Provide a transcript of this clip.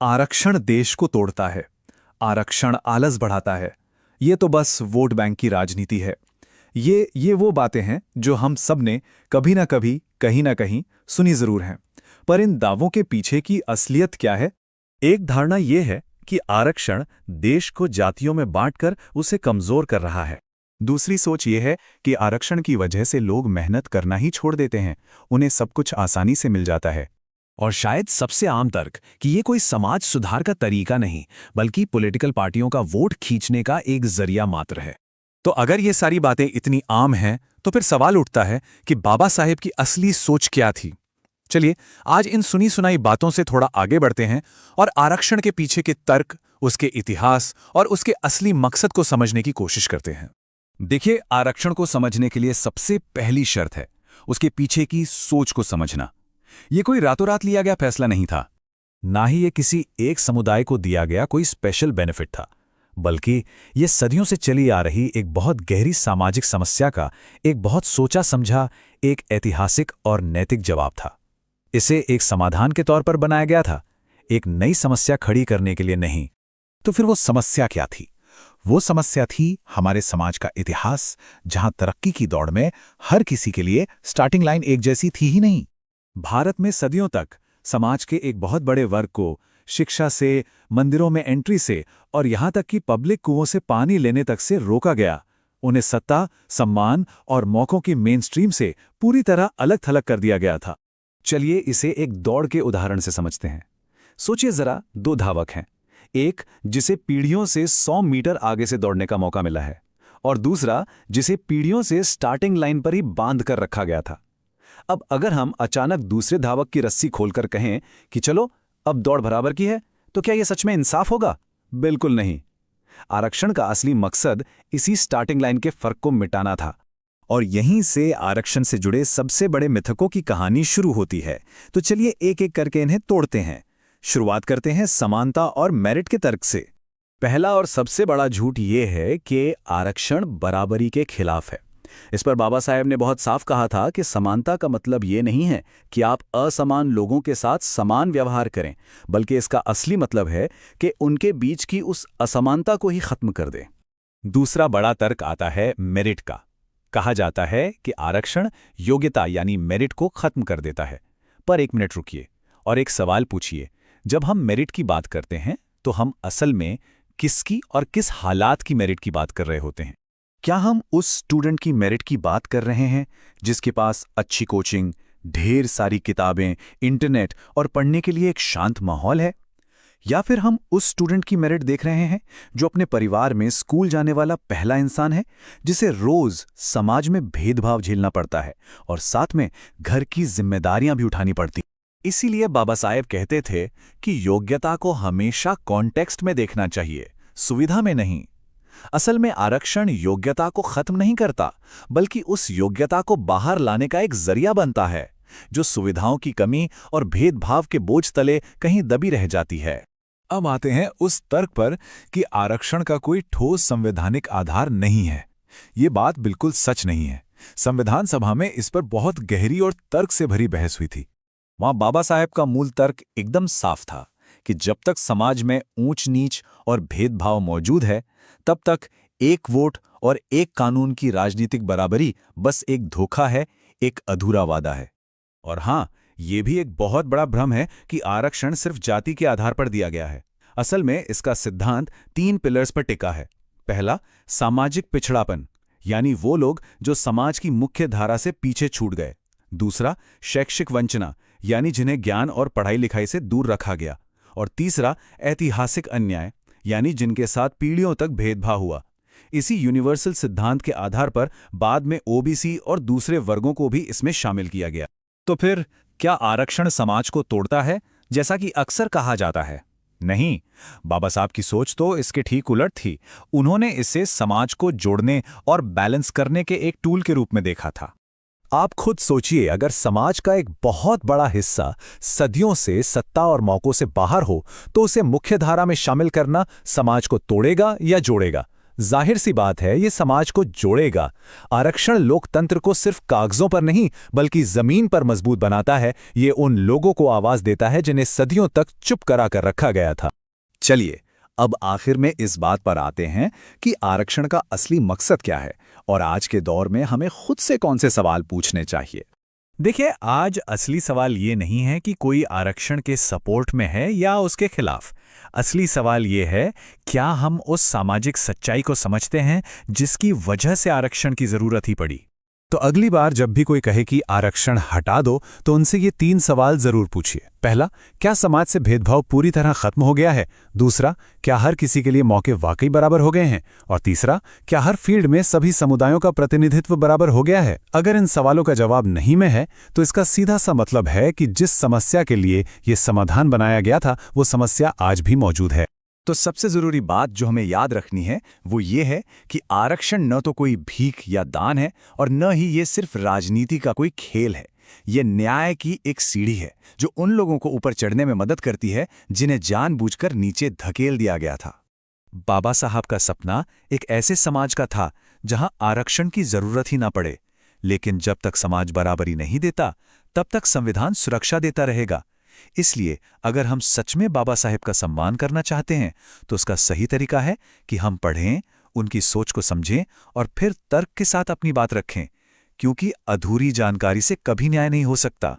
आरक्षण देश को तोड़ता है। आरक्षण आलस बढ़ाता है। ये तो बस वोट बैंक की राजनीति है। ये वो बातें हैं जो हम सब ने कभी ना कभी कहीं ना कहीं सुनी जरूर हैं। पर इन दावों के पीछे की असलियत क्या है? एक धारणा यह है कि आरक्षण देश को जातियों में बांटकर उसे कमजोर कर रहा है। दूसरी सोच ये है कि आरक्षण की वजह से लोग मेहनत करना ही छोड़ देते हैं, उन्हें सब कुछ आसानी से मिल जाता है। और शायद सबसे आम तर्क कि ये कोई समाज सुधार का तरीका नहीं, बल्कि पॉलिटिकल पार्टियों का वोट खींचने का एक जरिया मात्र है। तो अगर ये सारी बातें इतनी आम हैं, तो फिर सवाल उठता है कि बाबा साहेब की असली सोच क्या थी? चलिए आज इन सुनी सुनाई बातों से थोड़ा आगे बढ़ते हैं और आरक्षण के पीछे के तर्क, उसके इतिहास और उसके असली मकसद को समझने की कोशिश करते हैं। देखिए, आरक्षण को समझने के लिए सबसे पहली शर्त है उसके पीछे की सोच को समझना। ये कोई रातों रात लिया गया फैसला नहीं था, ना ही ये किसी एक समुदाय को दिया गया कोई स्पेशल बेनिफिट था, बल्कि ये सदियों से चली आ रही एक बहुत गहरी सामाजिक समस्या का एक बहुत सोचा समझा, एक ऐतिहासिक और नैतिक जवाब था। इसे एक समाधान के तौर पर बनाया गया था, एक नई समस्या खड़ी करने के लिए नहीं। तो फिर वो समस्या क्या थी? वो समस्या थी हमारे समाज का इतिहास, जहां तरक्की की दौड़ में हर किसी के लिए स्टार्टिंग लाइन एक जैसी थी ही नहीं। भारत में सदियों तक समाज के एक बहुत बड़े वर्ग को शिक्षा से, मंदिरों में एंट्री से और यहां तक कि पब्लिक कुओं से पानी लेने तक से रोका गया। उन्हें सत्ता, सम्मान और मौकों की मेनस्ट्रीम से पूरी तरह अलग थलग कर दिया गया था। चलिए इसे एक दौड़ के उदाहरण से समझते हैं। सोचिए जरा, दो धावक हैं, एक जिसे पीढ़ियों से 100 मीटर आगे से दौड़ने का मौका मिला है और दूसरा जिसे पीढ़ियों से स्टार्टिंग लाइन पर ही बांध कर रखा गया था। अब अगर हम अचानक दूसरे धावक की रस्सी खोलकर कहें कि चलो अब दौड़ बराबर की है, तो क्या यह सच में इंसाफ होगा? बिल्कुल नहीं। आरक्षण का असली मकसद इसी स्टार्टिंग लाइन के फर्क को मिटाना था। और यहीं से आरक्षण से जुड़े सबसे बड़े मिथकों की कहानी शुरू होती है। तो चलिए एक एक करके इन्हें तोड़ते हैं। शुरुआत करते हैं समानता और मेरिट के तर्क से। पहला और सबसे बड़ा झूठ ये है कि आरक्षण बराबरी के खिलाफ है। इस पर बाबा साहेब ने बहुत साफ कहा था कि समानता का मतलब ये नहीं है कि आप असमान लोगों के साथ समान व्यवहार करें, बल्कि इसका असली मतलब है कि उनके बीच की उस असमानता को ही खत्म कर दें। दूसरा बड़ा तर्क आता है मेरिट का। कहा जाता है कि आरक्षण योग्यता यानी मेरिट को खत्म कर देता है। पर एक मिनट रुकिए और एक सवाल पूछिए। जब हम मेरिट की बात करते हैं तो हम असल में किसकी और किस हालात की मेरिट की बात कर रहे होते हैं? क्या हम उस स्टूडेंट की मेरिट की बात कर रहे हैं जिसके पास अच्छी कोचिंग, ढेर सारी किताबें, इंटरनेट और पढ़ने के लिए एक शांत माहौल है? या फिर हम उस स्टूडेंट की मेरिट देख रहे हैं जो अपने परिवार में स्कूल जाने वाला पहला इंसान है, जिसे रोज समाज में भेदभाव झेलना पड़ता है और साथ में घर की जिम्मेदारियां भी उठानी पड़ती? इसीलिए बाबा साहेब कहते थे कि योग्यता को हमेशा कॉन्टेक्स्ट में देखना चाहिए, सुविधा में नहीं। असल में आरक्षण योग्यता को खत्म नहीं करता, बल्कि उस योग्यता को बाहर लाने का एक जरिया बनता है जो सुविधाओं की कमी और भेदभाव के बोझ तले कहीं दबी रह जाती है। अब आते हैं उस तर्क पर कि आरक्षण का कोई ठोस संवैधानिक आधार नहीं है। ये बात बिल्कुल सच नहीं है। संविधान सभा में इस पर बहुत गहरी और तर्क से भरी बहस हुई थी। वहां बाबा साहेब का मूल तर्क एकदम साफ था कि जब तक समाज में ऊंच नीच और भेदभाव मौजूद है, तब तक एक वोट और एक कानून की राजनीतिक बराबरी बस एक धोखा है, एक अधूरा वादा है। और हां, ये भी एक बहुत बड़ा भ्रम है कि आरक्षण सिर्फ जाति के आधार पर दिया गया है। असल में इसका सिद्धांत 3 पिलर्स पर टिका है। पहला, सामाजिक पिछड़ापन, यानी वो लोग जो समाज की मुख्य धारा से पीछे छूट गए। दूसरा, शैक्षिक वंचना, यानी जिन्हें ज्ञान और पढ़ाई लिखाई से दूर रखा गया। और तीसरा, ऐतिहासिक अन्याय, यानी जिनके साथ पीढ़ियों तक भेदभाव हुआ। इसी यूनिवर्सल सिद्धांत के आधार पर बाद में ओबीसी और दूसरे वर्गों को भी इसमें शामिल किया गया। तो फिर क्या आरक्षण समाज को तोड़ता है, जैसा कि अक्सर कहा जाता है? नहीं, बाबा साहब की सोच तो इसके ठीक उलट थी। उन्होंने इसे समाज को जोड़ने और बैलेंस करने के एक टूल के रूप में देखा था। आप खुद सोचिए, अगर समाज का एक बहुत बड़ा हिस्सा सदियों से सत्ता और मौकों से बाहर हो, तो उसे मुख्य धारा में शामिल करना समाज को तोड़ेगा या जोड़ेगा? जाहिर सी बात है ये समाज को जोड़ेगा। आरक्षण लोकतंत्र को सिर्फ कागजों पर नहीं बल्कि जमीन पर मजबूत बनाता है। ये उन लोगों को आवाज देता है जिन्हें सदियों तक चुप करा कर रखा गया था। चलिए अब आखिर में इस बात पर आते हैं कि आरक्षण का असली मकसद क्या है और आज के दौर में हमें खुद से कौन से सवाल पूछने चाहिए। देखिए, आज असली सवाल ये नहीं है कि कोई आरक्षण के सपोर्ट में है या उसके खिलाफ। असली सवाल ये है, क्या हम उस सामाजिक सच्चाई को समझते हैं जिसकी वजह से आरक्षण की जरूरत ही पड़ी। तो अगली बार जब भी कोई कहे कि आरक्षण हटा दो तो उनसे ये 3 सवाल जरूर पूछिए। पहला, क्या समाज से भेदभाव पूरी तरह खत्म हो गया है? दूसरा, क्या हर किसी के लिए मौके वाकई बराबर हो गए हैं? और तीसरा, क्या हर फील्ड में सभी समुदायों का प्रतिनिधित्व बराबर हो गया है? अगर इन सवालों का जवाब नहीं में है तो इसका सीधा सा मतलब है कि जिस समस्या के लिए ये समाधान बनाया गया था वो समस्या आज भी मौजूद है। तो सबसे जरूरी बात जो हमें याद रखनी है वो ये है कि आरक्षण न तो कोई भीख या दान है और न ही ये सिर्फ राजनीति का कोई खेल है। ये न्याय की एक सीढ़ी है जो उन लोगों को ऊपर चढ़ने में मदद करती है जिन्हें जानबूझकर नीचे धकेल दिया गया था। बाबा साहब का सपना एक ऐसे समाज का था जहां आरक्षण की जरूरत ही ना पड़े, लेकिन जब तक समाज बराबरी नहीं देता तब तक संविधान सुरक्षा देता रहेगा। इसलिए अगर हम सच में बाबा साहेब का सम्मान करना चाहते हैं तो उसका सही तरीका है कि हम पढ़ें, उनकी सोच को समझें और फिर तर्क के साथ अपनी बात रखें, क्योंकि अधूरी जानकारी से कभी न्याय नहीं हो सकता।